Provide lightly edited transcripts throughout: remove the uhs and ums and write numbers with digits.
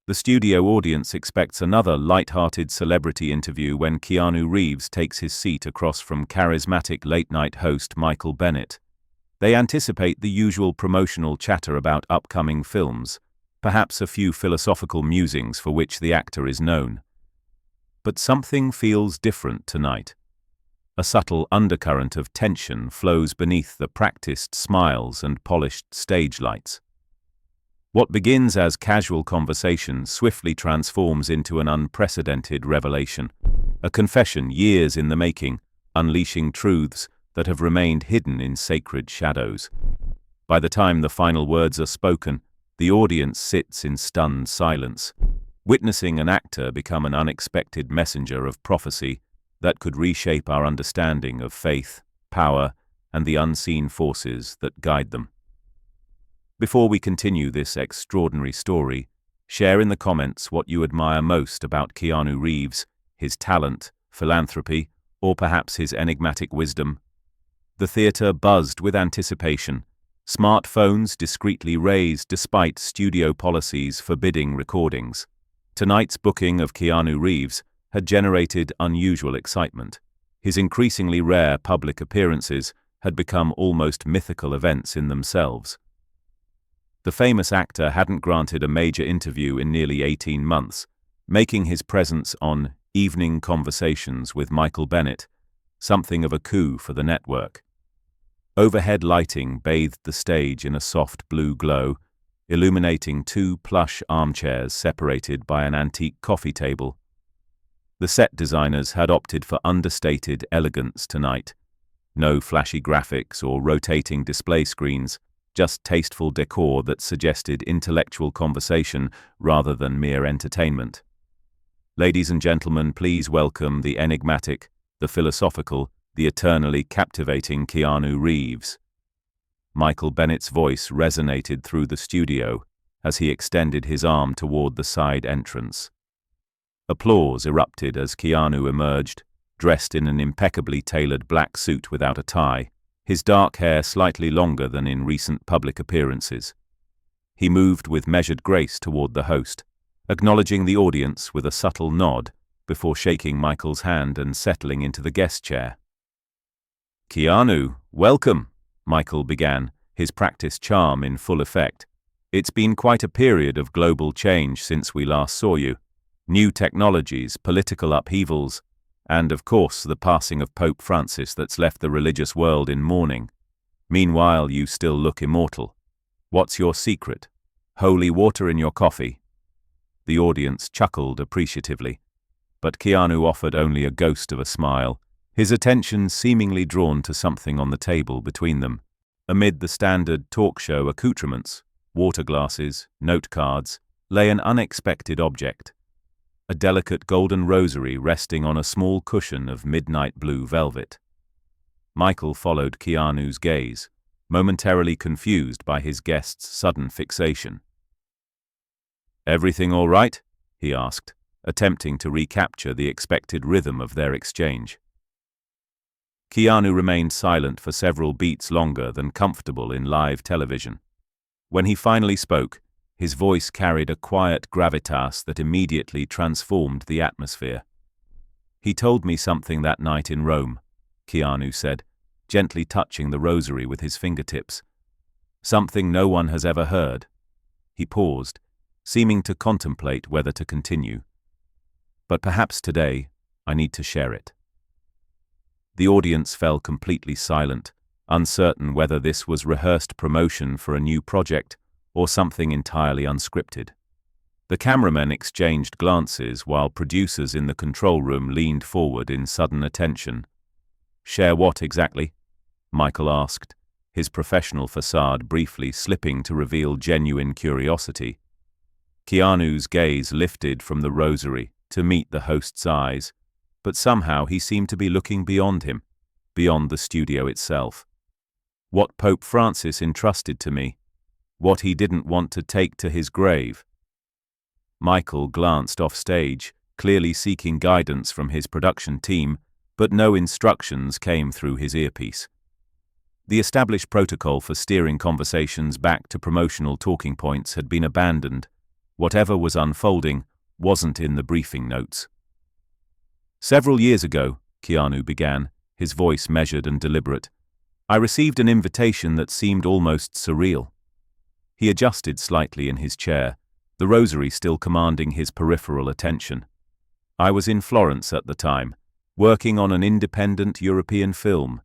The studio audience expects another light-hearted celebrity interview when Keanu Reeves takes his seat across from charismatic late-night host Michael Bennett. They anticipate the usual promotional chatter about upcoming films, perhaps a few philosophical musings for which the actor is known. But something feels different tonight. A subtle undercurrent of tension flows beneath the practiced smiles and polished stage lights. What begins as casual conversation swiftly transforms into an unprecedented revelation, a confession years in the making, unleashing truths that have remained hidden in sacred shadows. By the time the final words are spoken, the audience sits in stunned silence, witnessing an actor become an unexpected messenger of prophecy that could reshape our understanding of faith, power, and the unseen forces that guide them. Before we continue this extraordinary story, share in the comments what you admire most about Keanu Reeves, his talent, philanthropy, or perhaps his enigmatic wisdom. The theater buzzed with anticipation, smartphones discreetly raised despite studio policies forbidding recordings. Tonight's booking of Keanu Reeves had generated unusual excitement. His increasingly rare public appearances had become almost mythical events in themselves. The famous actor hadn't granted a major interview in nearly 18 months, making his presence on Evening Conversations with Michael Bennett something of a coup for the network. Overhead lighting bathed the stage in a soft blue glow, illuminating two plush armchairs separated by an antique coffee table. The set designers had opted for understated elegance tonight. No flashy graphics or rotating display screens, just tasteful decor that suggested intellectual conversation rather than mere entertainment. Ladies and gentlemen, please welcome the enigmatic, the philosophical, the eternally captivating Keanu Reeves. Michael Bennett's voice resonated through the studio as he extended his arm toward the side entrance. Applause erupted as Keanu emerged, dressed in an impeccably tailored black suit without a tie, his dark hair slightly longer than in recent public appearances. He moved with measured grace toward the host, acknowledging the audience with a subtle nod before shaking Michael's hand and settling into the guest chair. "Keanu, welcome," Michael began, his practiced charm in full effect. "It's been quite a period of global change since we last saw you. New technologies, political upheavals, and of course the passing of Pope Francis that's left the religious world in mourning. Meanwhile, you still look immortal. What's your secret? Holy water in your coffee?" The audience chuckled appreciatively, but Keanu offered only a ghost of a smile, his attention seemingly drawn to something on the table between them. Amid the standard talk show accoutrements, water glasses, note cards, lay an unexpected object. A delicate golden rosary resting on a small cushion of midnight blue velvet. Michael followed Keanu's gaze, momentarily confused by his guest's sudden fixation. "Everything all right?" he asked, attempting to recapture the expected rhythm of their exchange. Keanu remained silent for several beats longer than comfortable in live television. When he finally spoke, his voice carried a quiet gravitas that immediately transformed the atmosphere. "He told me something that night in Rome," Keanu said, gently touching the rosary with his fingertips. "Something no one has ever heard." He paused, seeming to contemplate whether to continue. "But perhaps today, I need to share it." The audience fell completely silent, uncertain whether this was rehearsed promotion for a new project or something entirely unscripted. The cameramen exchanged glances while producers in the control room leaned forward in sudden attention. "Share what exactly?" Michael asked, his professional facade briefly slipping to reveal genuine curiosity. Keanu's gaze lifted from the rosary to meet the host's eyes, but somehow he seemed to be looking beyond him, beyond the studio itself. "What Pope Francis entrusted to me. What he didn't want to take to his grave." Michael glanced off stage, clearly seeking guidance from his production team, but no instructions came through his earpiece. The established protocol for steering conversations back to promotional talking points had been abandoned, Whatever was unfolding wasn't in the briefing notes. "Several years ago," Keanu began, his voice measured and deliberate, "I received an invitation that seemed almost surreal." He adjusted slightly in his chair, the rosary still commanding his peripheral attention. "I was in Florence at the time, working on an independent European film.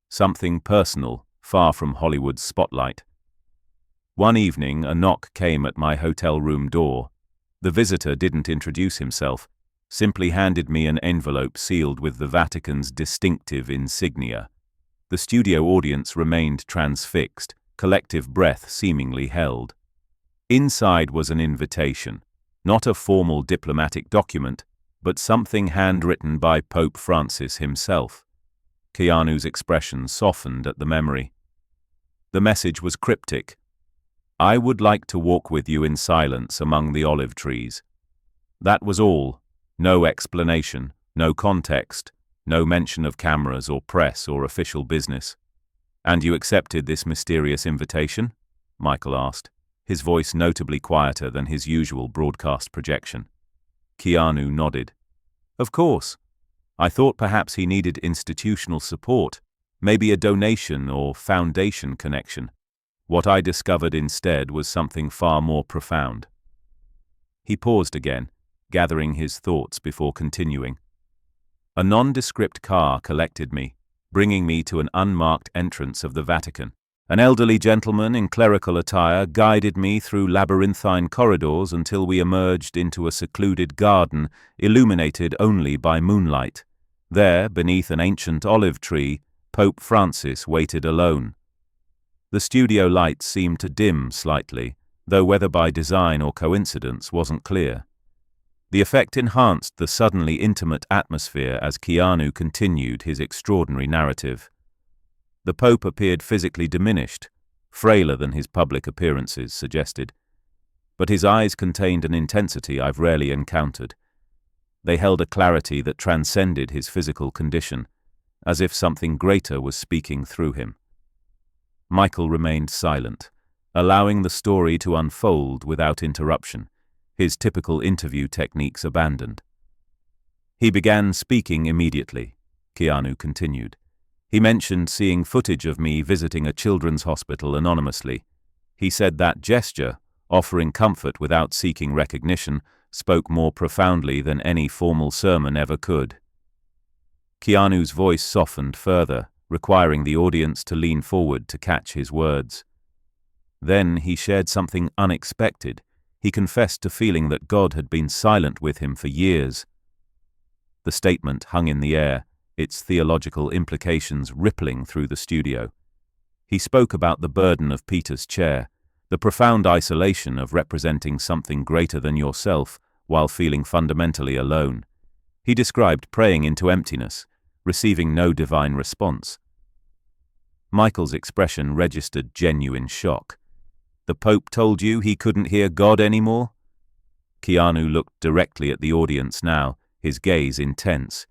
Something personal, far from Hollywood's spotlight. One evening, a knock came at my hotel room door. The visitor didn't introduce himself, simply handed me an envelope sealed with the Vatican's distinctive insignia. The studio audience remained transfixed, collective breath seemingly held. Inside was an invitation, not a formal diplomatic document, but something handwritten by Pope Francis himself. Keanu's expression softened at the memory. The message was cryptic. "I would like to walk with you in silence among the olive trees." That was all. No explanation, no context, no mention of cameras or press or official business. "And you accepted this mysterious invitation?" Michael asked, his voice notably quieter than his usual broadcast projection. Keanu nodded. "Of course. I thought perhaps he needed institutional support, maybe a donation or foundation connection. What I discovered instead was something far more profound." He paused again, gathering his thoughts before continuing. "A nondescript car collected me, bringing me to an unmarked entrance of the Vatican. An elderly gentleman in clerical attire guided me through labyrinthine corridors until we emerged into a secluded garden illuminated only by moonlight. There, beneath an ancient olive tree, Pope Francis waited alone. The studio lights seemed to dim slightly, though whether by design or coincidence wasn't clear. The effect enhanced the suddenly intimate atmosphere as Keanu continued his extraordinary narrative. The Pope appeared physically diminished, frailer than his public appearances suggested. But his eyes contained an intensity I've rarely encountered. They held a clarity that transcended his physical condition, as if something greater was speaking through him. Michael remained silent, allowing the story to unfold without interruption, his typical interview techniques abandoned. "He began speaking immediately," Keanu continued. "He mentioned seeing footage of me visiting a children's hospital anonymously. He said that gesture, offering comfort without seeking recognition, spoke more profoundly than any formal sermon ever could." Keanu's voice softened further, requiring the audience to lean forward to catch his words. Then he shared something unexpected. He confessed to feeling that God had been silent with him for years. The statement hung in the air, its theological implications rippling through the studio. He spoke about the burden of Peter's chair, the profound isolation of representing something greater than yourself while feeling fundamentally alone. He described praying into emptiness, receiving no divine response. Michael's expression registered genuine shock. "The Pope told you he couldn't hear God anymore?" Keanu looked directly at the audience now, his gaze intense.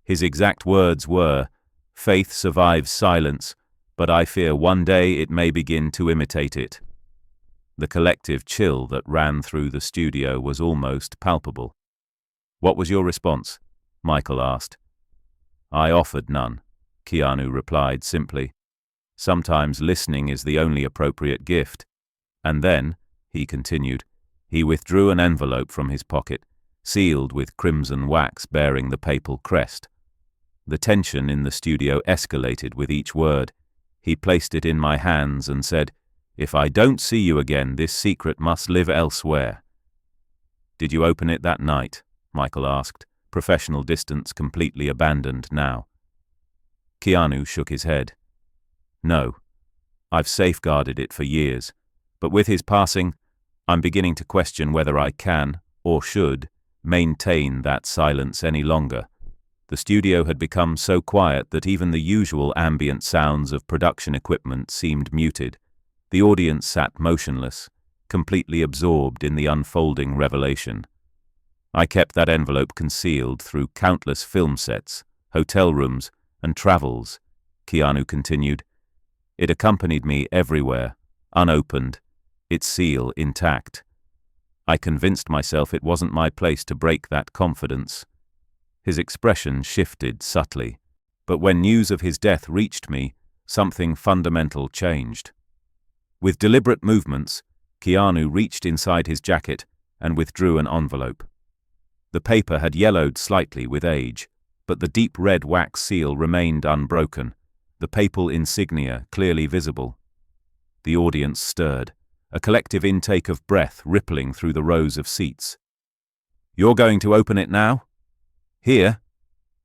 His exact words were, "Faith survives silence, but I fear one day it may begin to imitate it." The collective chill that ran through the studio was almost palpable. "What was your response?" Michael asked. "I offered none," Keanu replied simply. "Sometimes listening is the only appropriate gift." "And then," he continued, he withdrew an envelope from his pocket, sealed with crimson wax bearing the papal crest. The tension in the studio escalated with each word. He placed it in my hands and said, "If I don't see you again, this secret must live elsewhere." "Did you open it that night?" Michael asked, professional distance completely abandoned now. Keanu shook his head. "No. I've safeguarded it for years, but with his passing, I'm beginning to question whether I can, or should, maintain that silence any longer." The studio had become so quiet that even the usual ambient sounds of production equipment seemed muted. The audience sat motionless, completely absorbed in the unfolding revelation. "I kept that envelope concealed through countless film sets, hotel rooms, and travels," Keanu continued. "It accompanied me everywhere, unopened, its seal intact. I convinced myself it wasn't my place to break that confidence. His expression shifted subtly, but when news of his death reached me, something fundamental changed. With deliberate movements, Keanu reached inside his jacket and withdrew an envelope. The paper had yellowed slightly with age, but the deep red wax seal remained unbroken, the papal insignia clearly visible. The audience stirred, a collective intake of breath rippling through the rows of seats. "You're going to open it now?" "Here?"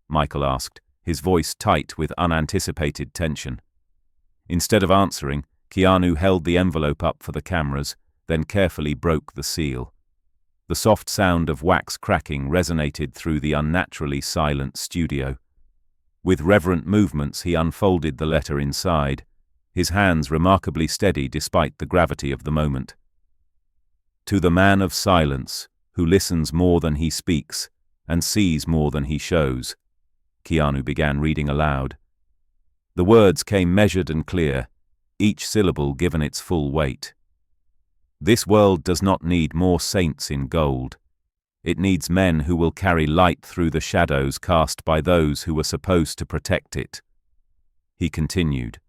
Michael asked, his voice tight with unanticipated tension. Instead of answering, Keanu held the envelope up for the cameras, then carefully broke the seal. The soft sound of wax cracking resonated through the unnaturally silent studio. With reverent movements, he unfolded the letter inside, his hands remarkably steady despite the gravity of the moment. "To the man of silence, who listens more than he speaks, and sees more than he shows," Keanu began reading aloud. The words came measured and clear, each syllable given its full weight. "This world does not need more saints in gold. It needs men who will carry light through the shadows cast by those who were supposed to protect it." He continued,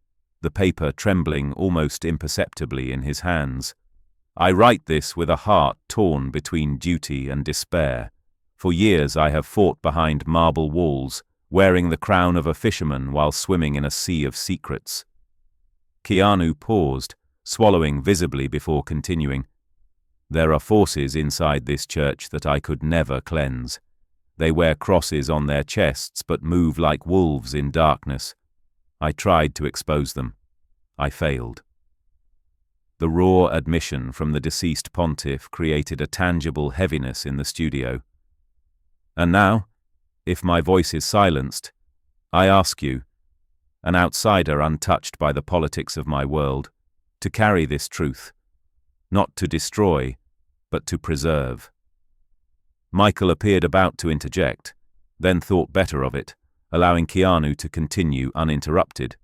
the paper trembling almost imperceptibly in his hands. "I write this with a heart torn between duty and despair. For years I have fought behind marble walls, wearing the crown of a fisherman while swimming in a sea of secrets." Keanu paused, swallowing visibly before continuing. "There are forces inside this church that I could never cleanse. They wear crosses on their chests but move like wolves in darkness. I tried to expose them. I failed." The raw admission from the deceased pontiff created a tangible heaviness in the studio. "And now, if my voice is silenced, I ask you, an outsider untouched by the politics of my world, to carry this truth, not to destroy, but to preserve." Michael appeared about to interject, then thought better of it, allowing Keanu to continue uninterrupted.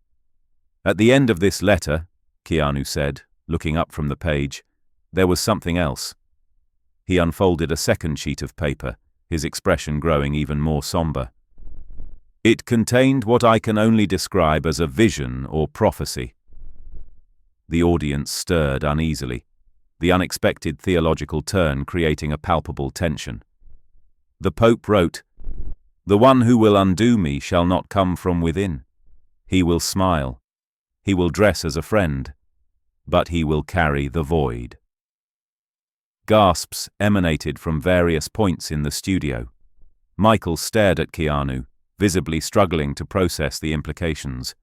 "At the end of this letter," Keanu said, looking up from the page, "there was something else." He unfolded a second sheet of paper, his expression growing even more somber. "It contained what I can only describe as a vision or prophecy." The audience stirred uneasily, the unexpected theological turn creating a palpable tension. The Pope wrote, "The one who will undo me shall not come from within. He will smile. He will dress as a friend, but he will carry the void." Gasps emanated from various points in the studio. Michael stared at Keanu, visibly struggling to process the implications.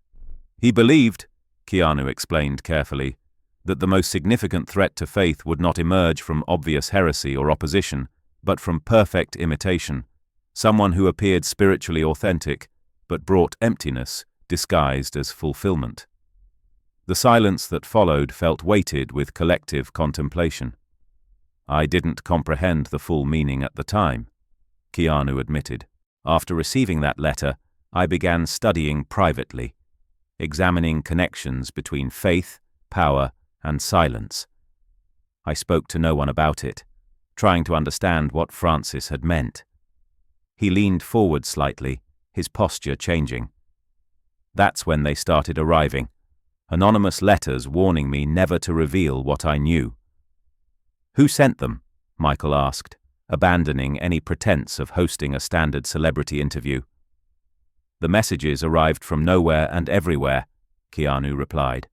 "He believed," Keanu explained carefully, "that the most significant threat to faith would not emerge from obvious heresy or opposition, but from perfect imitation, someone who appeared spiritually authentic, but brought emptiness disguised as fulfillment." The silence that followed felt weighted with collective contemplation. "I didn't comprehend the full meaning at the time," Keanu admitted. "After receiving that letter, I began studying privately, examining connections between faith, power, and silence. I spoke to no one about it, trying to understand what Francis had meant." He leaned forward slightly, his posture changing. "That's when they started arriving. Anonymous letters warning me never to reveal what I knew." "Who sent them?" Michael asked, abandoning any pretense of hosting a standard celebrity interview. "The messages arrived from nowhere and everywhere," Keanu replied.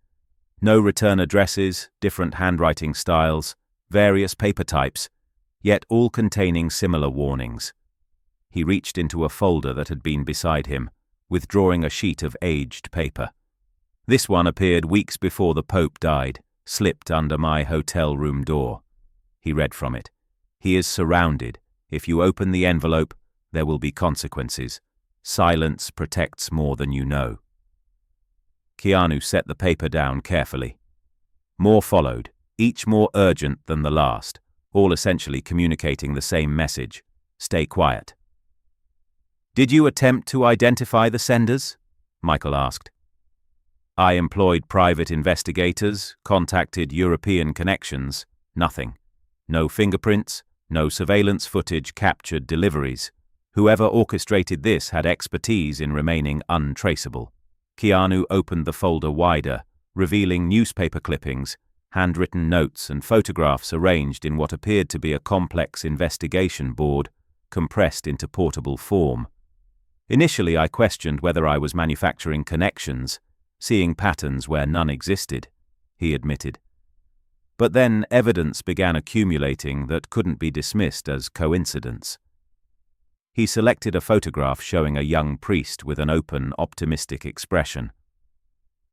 "No return addresses, different handwriting styles, various paper types, yet all containing similar warnings." He reached into a folder that had been beside him, withdrawing a sheet of aged paper. "This one appeared weeks before the Pope died, slipped under my hotel room door." He read from it. "He is surrounded. If you open the envelope, there will be consequences. Silence protects more than you know." Keanu set the paper down carefully. More followed, each more urgent than the last, all essentially communicating the same message: stay quiet. "Did you attempt to identify the senders?" Michael asked. "I employed private investigators, contacted European connections. Nothing. No fingerprints, no surveillance footage captured deliveries. Whoever orchestrated this had expertise in remaining untraceable. Keanu opened the folder wider, revealing newspaper clippings, handwritten notes and photographs arranged in what appeared to be a complex investigation board, compressed into portable form. Initially, I questioned whether I was manufacturing connections, seeing patterns where none existed, he admitted. But then evidence began accumulating that couldn't be dismissed as coincidence. He selected a photograph showing a young priest with an open, optimistic expression.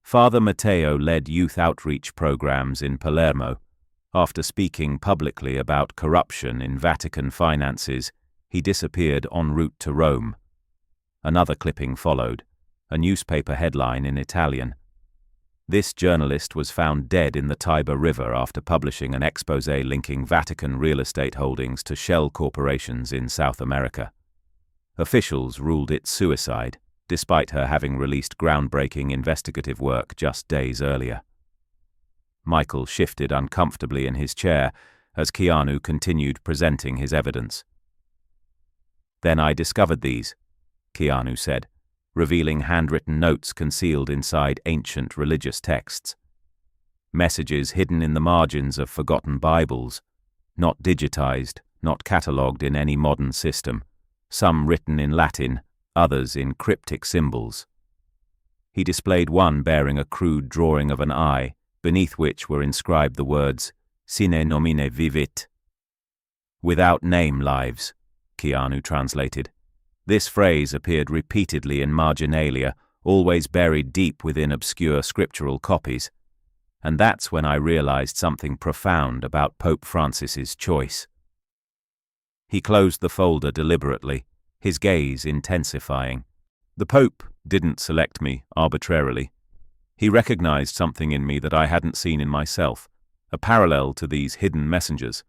Father Matteo led youth outreach programs in Palermo. After speaking publicly about corruption in Vatican finances, he disappeared en route to Rome. Another clipping followed, a newspaper headline in Italian. This journalist was found dead in the Tiber River after publishing an exposé linking Vatican real estate holdings to shell corporations in South America. Officials ruled it suicide, despite her having released groundbreaking investigative work just days earlier. Michael shifted uncomfortably in his chair as Keanu continued presenting his evidence. Then I discovered these, Keanu said, revealing handwritten notes concealed inside ancient religious texts. Messages hidden in the margins of forgotten Bibles, not digitized, not catalogued in any modern system, some written in Latin, others in cryptic symbols. He displayed one bearing a crude drawing of an eye, beneath which were inscribed the words, "Sine nomine vivit." "Without name lives," Keanu translated. This phrase appeared repeatedly in marginalia, always buried deep within obscure scriptural copies. And that's when I realized something profound about Pope Francis's choice. He closed the folder deliberately, his gaze intensifying. The Pope didn't select me arbitrarily. He recognized something in me that I hadn't seen in myself, a parallel to these hidden messengers.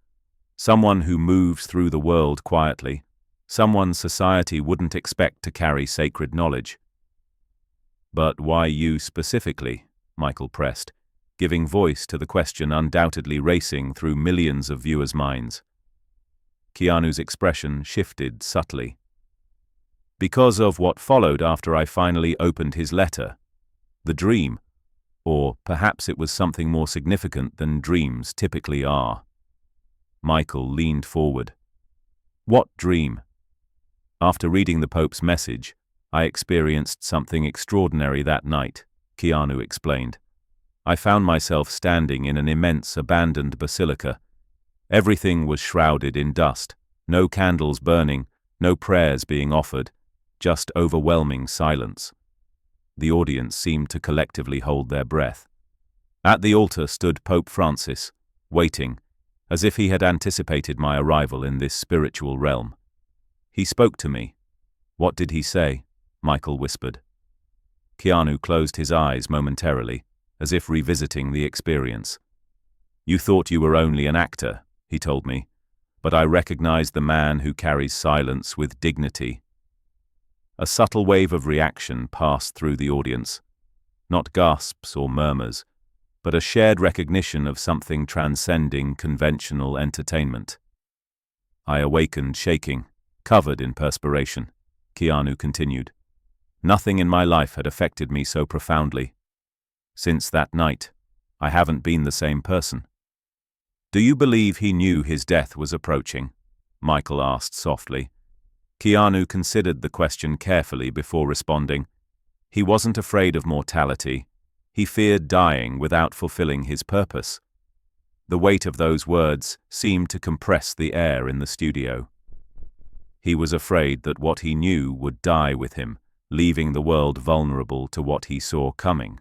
Someone who moves through the world quietly, someone society wouldn't expect to carry sacred knowledge. "But why you specifically?" Michael pressed, giving voice to the question undoubtedly racing through millions of viewers' minds. Keanu's expression shifted subtly. "Because of what followed after I finally opened his letter. The dream. Or perhaps it was something more significant than dreams typically are." Michael leaned forward. "What dream?" "After reading the Pope's message, I experienced something extraordinary that night," Keanu explained. "I found myself standing in an immense abandoned basilica. Everything was shrouded in dust, no candles burning, no prayers being offered, just overwhelming silence. The audience seemed to collectively hold their breath. At the altar stood Pope Francis, waiting, as if he had anticipated my arrival in this spiritual realm. He spoke to me." "What did he say?" Michael whispered. Keanu closed his eyes momentarily, as if revisiting the experience. "You thought you were only an actor," he told me, "but I recognized the man who carries silence with dignity." A subtle wave of reaction passed through the audience. Not gasps or murmurs, but a shared recognition of something transcending conventional entertainment. I awakened shaking, covered in perspiration. Keanu continued. "Nothing in my life had affected me so profoundly. Since that night, I haven't been the same person." "Do you believe he knew his death was approaching?" Michael asked softly. Keanu considered the question carefully before responding. He wasn't afraid of mortality. He feared dying without fulfilling his purpose. The weight of those words seemed to compress the air in the studio. He was afraid that what he knew would die with him, leaving the world vulnerable to what he saw coming.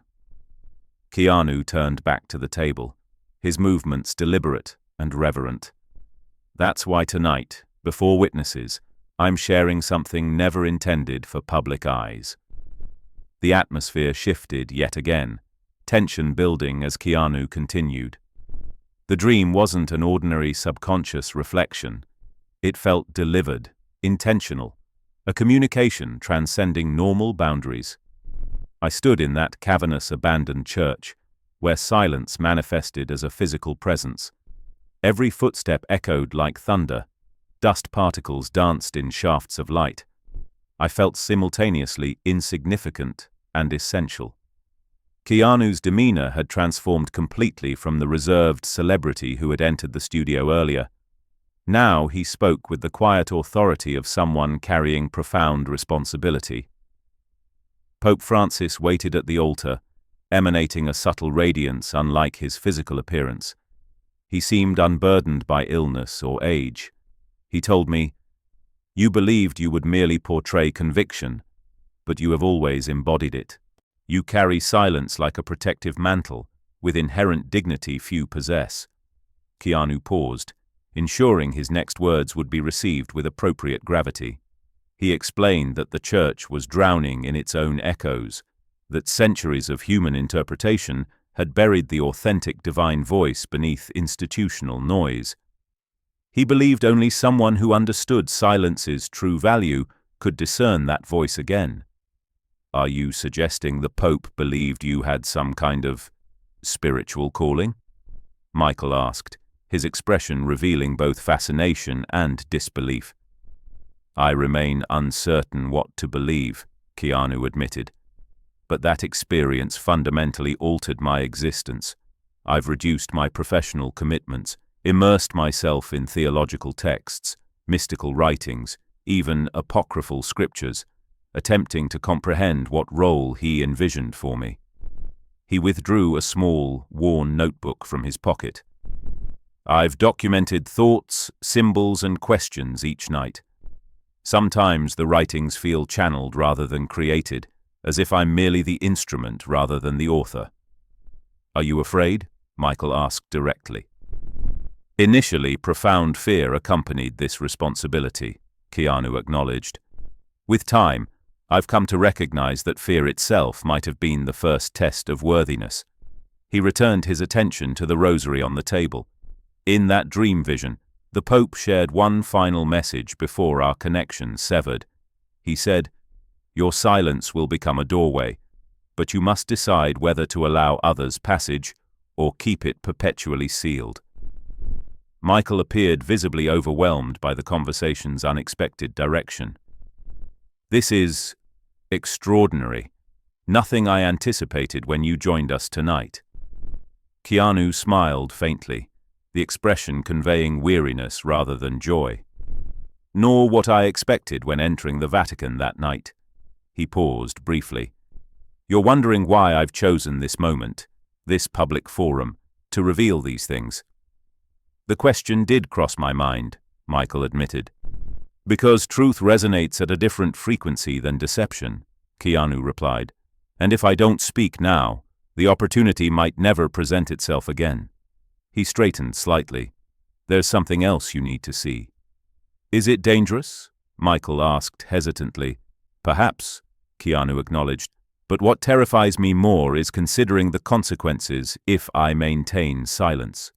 Keanu turned back to the table, his movements deliberate and reverent. "That's why tonight, before witnesses, I'm sharing something never intended for public eyes." The atmosphere shifted yet again, tension building as Keanu continued. The dream wasn't an ordinary subconscious reflection. It felt delivered, intentional, a communication transcending normal boundaries. I stood in that cavernous abandoned church, where silence manifested as a physical presence. Every footstep echoed like thunder. Dust particles danced in shafts of light. I felt simultaneously insignificant and essential. Keanu's demeanor had transformed completely from the reserved celebrity who had entered the studio earlier. Now he spoke with the quiet authority of someone carrying profound responsibility. Pope Francis waited at the altar, emanating a subtle radiance unlike his physical appearance. He seemed unburdened by illness or age. He told me, "You believed you would merely portray conviction, but you have always embodied it. You carry silence like a protective mantle, with inherent dignity few possess." Keanu paused, ensuring his next words would be received with appropriate gravity. He explained that the Church was drowning in its own echoes, that centuries of human interpretation had buried the authentic divine voice beneath institutional noise. He believed only someone who understood silence's true value could discern that voice again. "Are you suggesting the Pope believed you had some kind of spiritual calling?" Michael asked, his expression revealing both fascination and disbelief. "I remain uncertain what to believe," Keanu admitted. "But that experience fundamentally altered my existence. I've reduced my professional commitments, immersed myself in theological texts, mystical writings, even apocryphal scriptures, attempting to comprehend what role he envisioned for me." He withdrew a small, worn notebook from his pocket. "I've documented thoughts, symbols, and questions each night. Sometimes the writings feel channeled rather than created, as if I'm merely the instrument rather than the author." "Are you afraid?" Michael asked directly. "Initially, profound fear accompanied this responsibility," Keanu acknowledged. "With time, I've come to recognize that fear itself might have been the first test of worthiness." He returned his attention to the rosary on the table. "In that dream vision, the Pope shared one final message before our connection severed. He said, 'Your silence will become a doorway, but you must decide whether to allow others passage or keep it perpetually sealed.'" Michael appeared visibly overwhelmed by the conversation's unexpected direction. "This is extraordinary. Nothing I anticipated when you joined us tonight." Keanu smiled faintly, the expression conveying weariness rather than joy. "Nor what I expected when entering the Vatican that night." He paused briefly. "You're wondering why I've chosen this moment, this public forum, to reveal these things." "The question did cross my mind," Michael admitted. "Because truth resonates at a different frequency than deception," Keanu replied. "And if I don't speak now, the opportunity might never present itself again." He straightened slightly. "There's something else you need to see." "Is it dangerous?" Michael asked hesitantly. "Perhaps," Keanu acknowledged. "But what terrifies me more is considering the consequences if I maintain silence."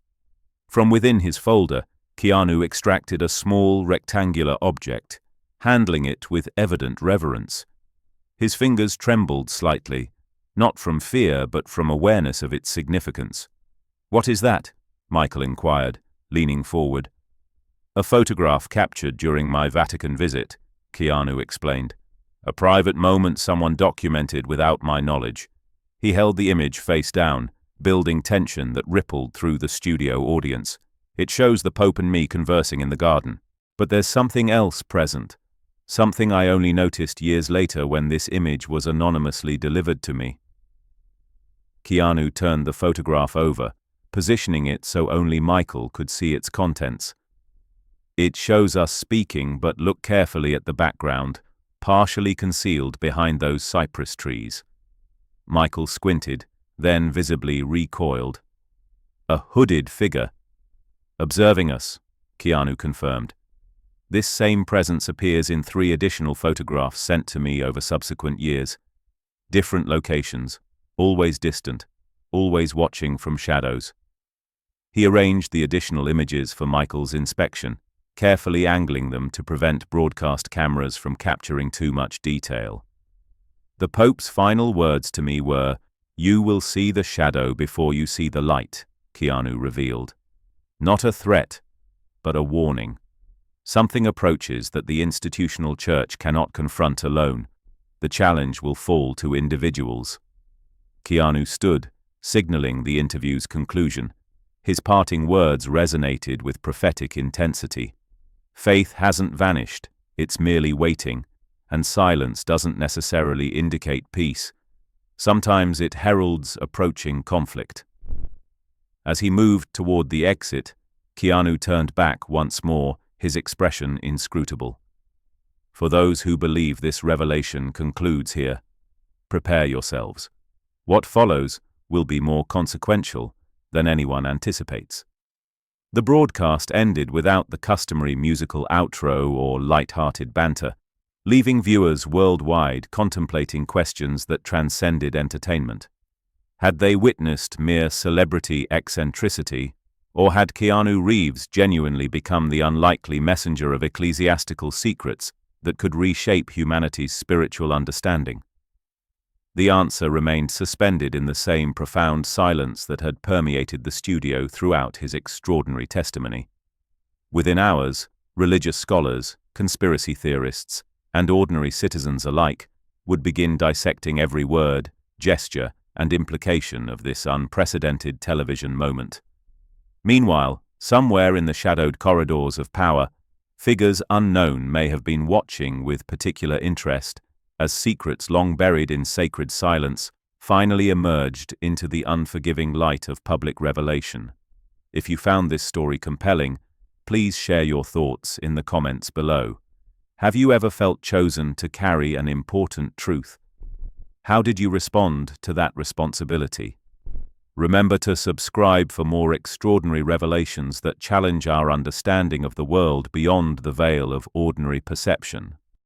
From within his folder, Keanu extracted a small rectangular object, handling it with evident reverence. His fingers trembled slightly, not from fear but from awareness of its significance. "What is that?" Michael inquired, leaning forward. "A photograph captured during my Vatican visit," Keanu explained. "A private moment someone documented without my knowledge." He held the image face down, building tension that rippled through the studio audience. "It shows the Pope and me conversing in the garden. But there's something else present. Something I only noticed years later when this image was anonymously delivered to me." Keanu turned the photograph over, positioning it so only Michael could see its contents. "It shows us speaking, but look carefully at the background, partially concealed behind those cypress trees." Michael squinted, then visibly recoiled. "A hooded figure." "Observing us," Keanu confirmed. "This same presence appears in 3 additional photographs sent to me over subsequent years. Different locations, always distant, always watching from shadows." He arranged the additional images for Michael's inspection, carefully angling them to prevent broadcast cameras from capturing too much detail. "The Pope's final words to me were, 'You will see the shadow before you see the light,'" Keanu revealed. Not a threat, but a warning. Something approaches that the institutional church cannot confront alone. The challenge will fall to individuals. Keanu stood, signaling the interview's conclusion. His parting words resonated with prophetic intensity. Faith hasn't vanished, it's merely waiting, and silence doesn't necessarily indicate peace. Sometimes it heralds approaching conflict. As he moved toward the exit, Keanu turned back once more, his expression inscrutable. For those who believe this revelation concludes here, prepare yourselves. What follows will be more consequential than anyone anticipates. The broadcast ended without the customary musical outro or light-hearted banter, leaving viewers worldwide contemplating questions that transcended entertainment. Had they witnessed mere celebrity eccentricity, or had Keanu Reeves genuinely become the unlikely messenger of ecclesiastical secrets that could reshape humanity's spiritual understanding? The answer remained suspended in the same profound silence that had permeated the studio throughout his extraordinary testimony. Within hours, religious scholars, conspiracy theorists, and ordinary citizens alike would begin dissecting every word, gesture, and implication of this unprecedented television moment. Meanwhile, somewhere in the shadowed corridors of power, figures unknown may have been watching with particular interest as secrets long buried in sacred silence finally emerged into the unforgiving light of public revelation. If you found this story compelling, please share your thoughts in the comments below. Have you ever felt chosen to carry an important truth? How did you respond to that responsibility? Remember to subscribe for more extraordinary revelations that challenge our understanding of the world beyond the veil of ordinary perception.